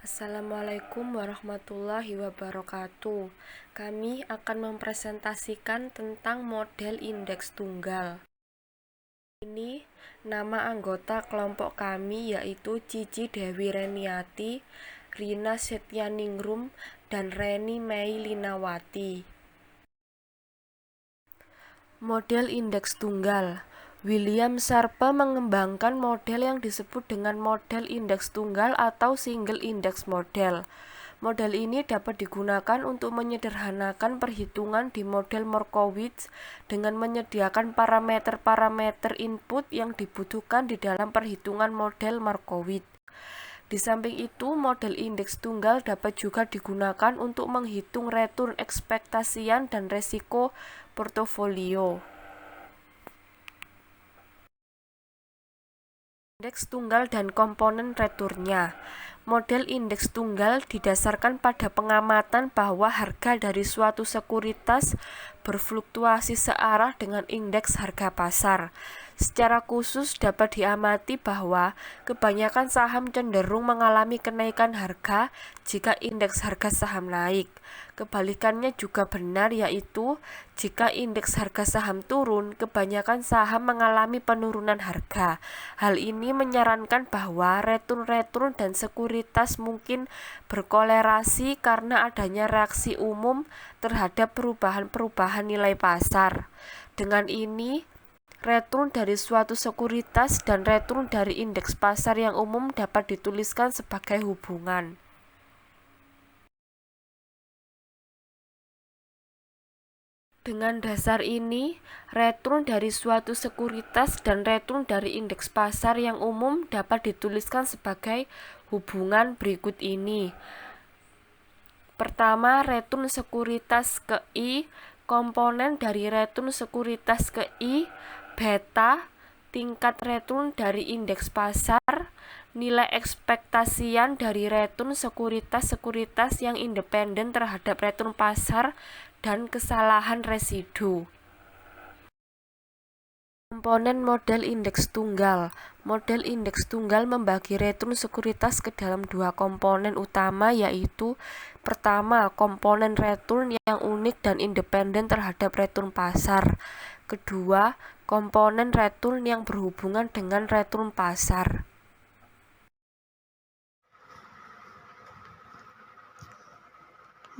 Assalamualaikum warahmatullahi wabarakatuh. Kami akan mempresentasikan tentang model indeks tunggal. Ini nama anggota kelompok kami yaitu Cici Dewi Reniati, Rina Setyaningrum, dan Reni Mei Linawati. Model indeks tunggal. William Sharpe mengembangkan model yang disebut dengan model indeks tunggal atau single index model. Model ini dapat digunakan untuk menyederhanakan perhitungan di model Markowitz dengan menyediakan parameter-parameter input yang dibutuhkan di dalam perhitungan model Markowitz. Di samping itu, model indeks tunggal dapat juga digunakan untuk menghitung return ekspektasian dan resiko portofolio. Indeks tunggal dan komponen returnnya. Model indeks tunggal didasarkan pada pengamatan bahwa harga dari suatu sekuritas berfluktuasi searah dengan indeks harga pasar. Secara khusus dapat diamati bahwa kebanyakan saham cenderung mengalami kenaikan harga jika indeks harga saham naik. Kebalikannya juga benar, yaitu jika indeks harga saham turun, kebanyakan saham mengalami penurunan harga. Hal ini menyarankan bahwa return dan sekuritas mungkin berkolerasi karena adanya reaksi umum terhadap perubahan-perubahan nilai pasar. Dengan ini, return dari suatu sekuritas dan return dari indeks pasar yang umum dapat dituliskan sebagai hubungan. Dengan dasar ini, return dari suatu sekuritas dan return dari indeks pasar yang umum dapat dituliskan sebagai hubungan berikut ini. Pertama, return sekuritas ke I, komponen dari return sekuritas ke I, beta, tingkat return dari indeks pasar, nilai ekspektasian dari return sekuritas-sekuritas yang independen terhadap return pasar, dan kesalahan residu. Komponen model indeks tunggal. Model indeks tunggal membagi return sekuritas ke dalam dua komponen utama, yaitu pertama, komponen return yang unik dan independen terhadap return pasar. Kedua, komponen return yang berhubungan dengan return pasar.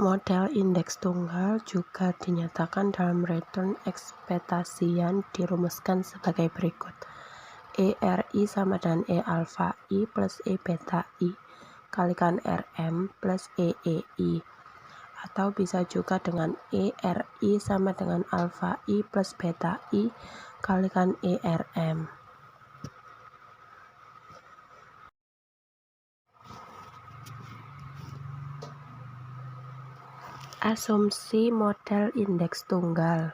Model indeks tunggal juga dinyatakan dalam return ekspektasian dirumuskan sebagai berikut. ERI sama dengan E alpha I plus E beta I kalikan RM plus EEI. Atau bisa juga dengan ERI sama dengan alpha I plus beta I kalikan ERM. Asumsi model indeks tunggal.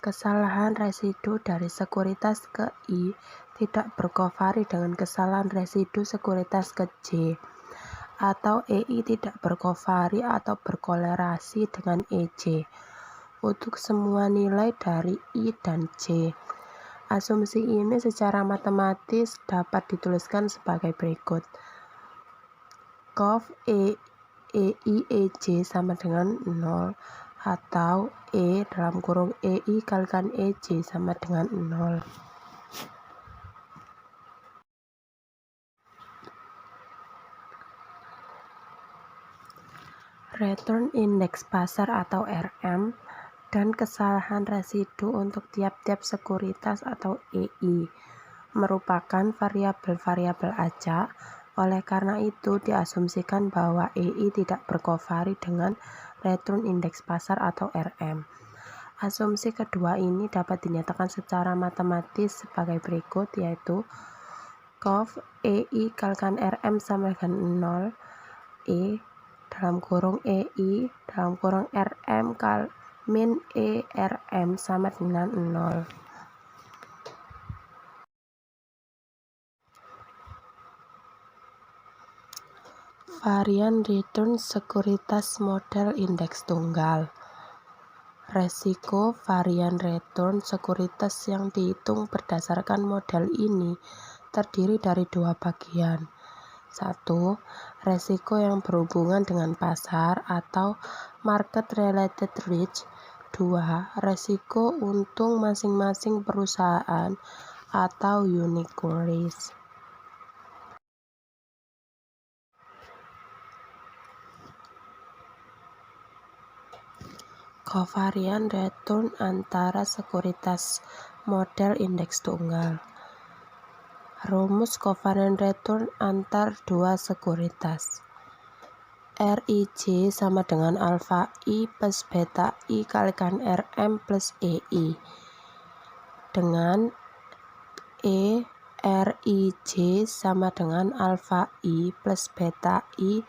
Kesalahan residu dari sekuritas ke I tidak berkovari dengan kesalahan residu sekuritas ke J, atau EI tidak berkovari atau berkolerasi dengan EJ untuk semua nilai dari I dan J. Asumsi ini secara matematis dapat dituliskan sebagai berikut. Cov EI EJ sama dengan 0 atau E dalam kurung EI kalikan EJ sama dengan 0. Return indeks pasar atau RM dan kesalahan residu untuk tiap-tiap sekuritas atau EI merupakan variabel-variabel acak. Oleh karena itu, diasumsikan bahwa EI tidak berkovari dengan return indeks pasar atau RM. Asumsi kedua ini dapat dinyatakan secara matematis sebagai berikut, yaitu Cov EI kalikan RM sama dengan 0, E dalam kurung EI dalam kurung RM min ERM sama dengan 0. Varian return sekuritas model indeks tunggal. Resiko varian return sekuritas yang dihitung berdasarkan model ini terdiri dari dua bagian. 1. Resiko yang berhubungan dengan pasar atau market related risk. 2. Resiko untung masing-masing perusahaan atau unique risk. Covariant return antara sekuritas model indeks tunggal. Rumus covariant return antar dua sekuritas. RIJ sama dengan alfa I plus beta I kalikan RM plus EI. Dengan RIJ sama dengan alfa I plus beta I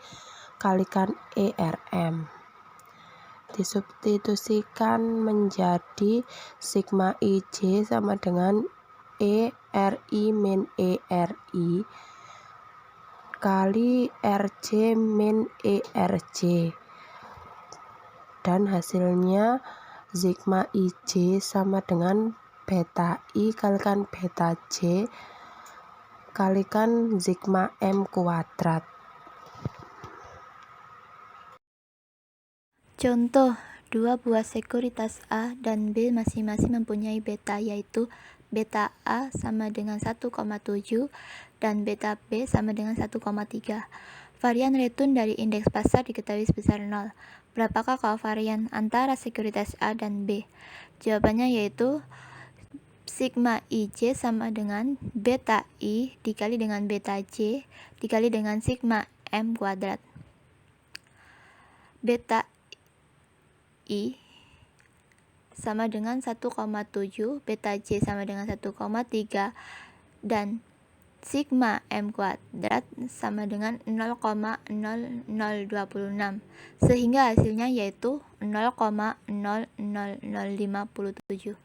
kalikan ERM. Disubstitusikan menjadi sigma IJ sama dengan ERI min ERI kali RJ min ERJ, dan hasilnya sigma IJ sama dengan beta I kalikan beta J kalikan sigma M kuadrat. Contoh, dua buah sekuritas A dan B masing-masing mempunyai beta, yaitu beta A sama dengan 1,7 dan beta B sama dengan 1,3. Varian return dari indeks pasar diketahui sebesar 0. Berapakah kovarian antara sekuritas A dan B? Jawabannya yaitu sigma IJ sama dengan beta I dikali dengan beta J dikali dengan sigma M kuadrat. Beta I sama dengan 1,7, beta J sama dengan 1,3, dan sigma M kuadrat sama dengan 0,0026, sehingga hasilnya yaitu 0,00057.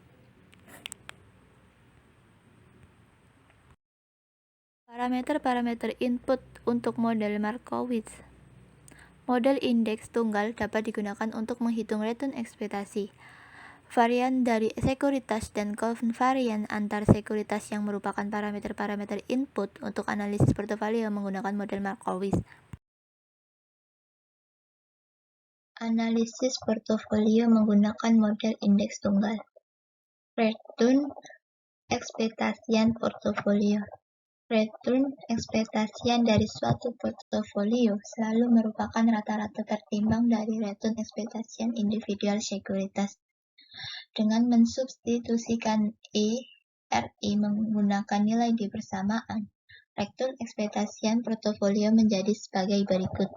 Parameter-parameter input untuk model Markowitz. Model indeks tunggal dapat digunakan untuk menghitung return ekspektasi. Varian dari sekuritas dan konvarian antar sekuritas yang merupakan parameter-parameter input untuk analisis portofolio menggunakan model Markowitz. Analisis portofolio menggunakan model indeks tunggal. Return ekspektasian portofolio. Return ekspektasian dari suatu portofolio selalu merupakan rata-rata tertimbang dari return ekspektasian individual sekuritas. Dengan mensubstitusikan RI menggunakan nilai di persamaan, return ekspektasian portofolio menjadi sebagai berikut.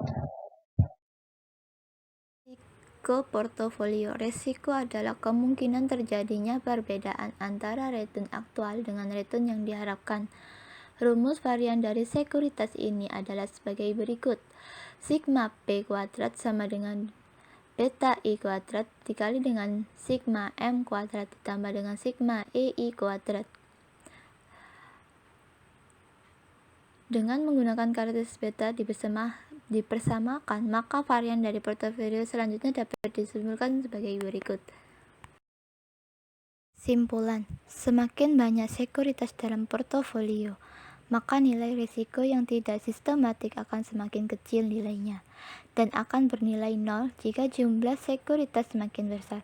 Risiko portofolio. Risiko adalah kemungkinan terjadinya perbedaan antara return aktual dengan return yang diharapkan. Rumus varian dari sekuritas ini adalah sebagai berikut. Sigma P kuadrat sama dengan beta I kuadrat dikali dengan sigma M kuadrat ditambah dengan sigma EI kuadrat. Dengan menggunakan karakteristik beta dipersamakan, maka varian dari portofolio selanjutnya dapat disimpulkan sebagai berikut. Simpulan: semakin banyak sekuritas dalam portofolio, maka nilai risiko yang tidak sistematik akan semakin kecil nilainya, dan akan bernilai 0 jika jumlah sekuritas semakin besar.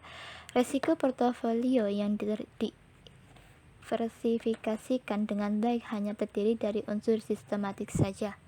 Risiko portofolio yang diversifikasikan dengan baik hanya terdiri dari unsur sistematik saja.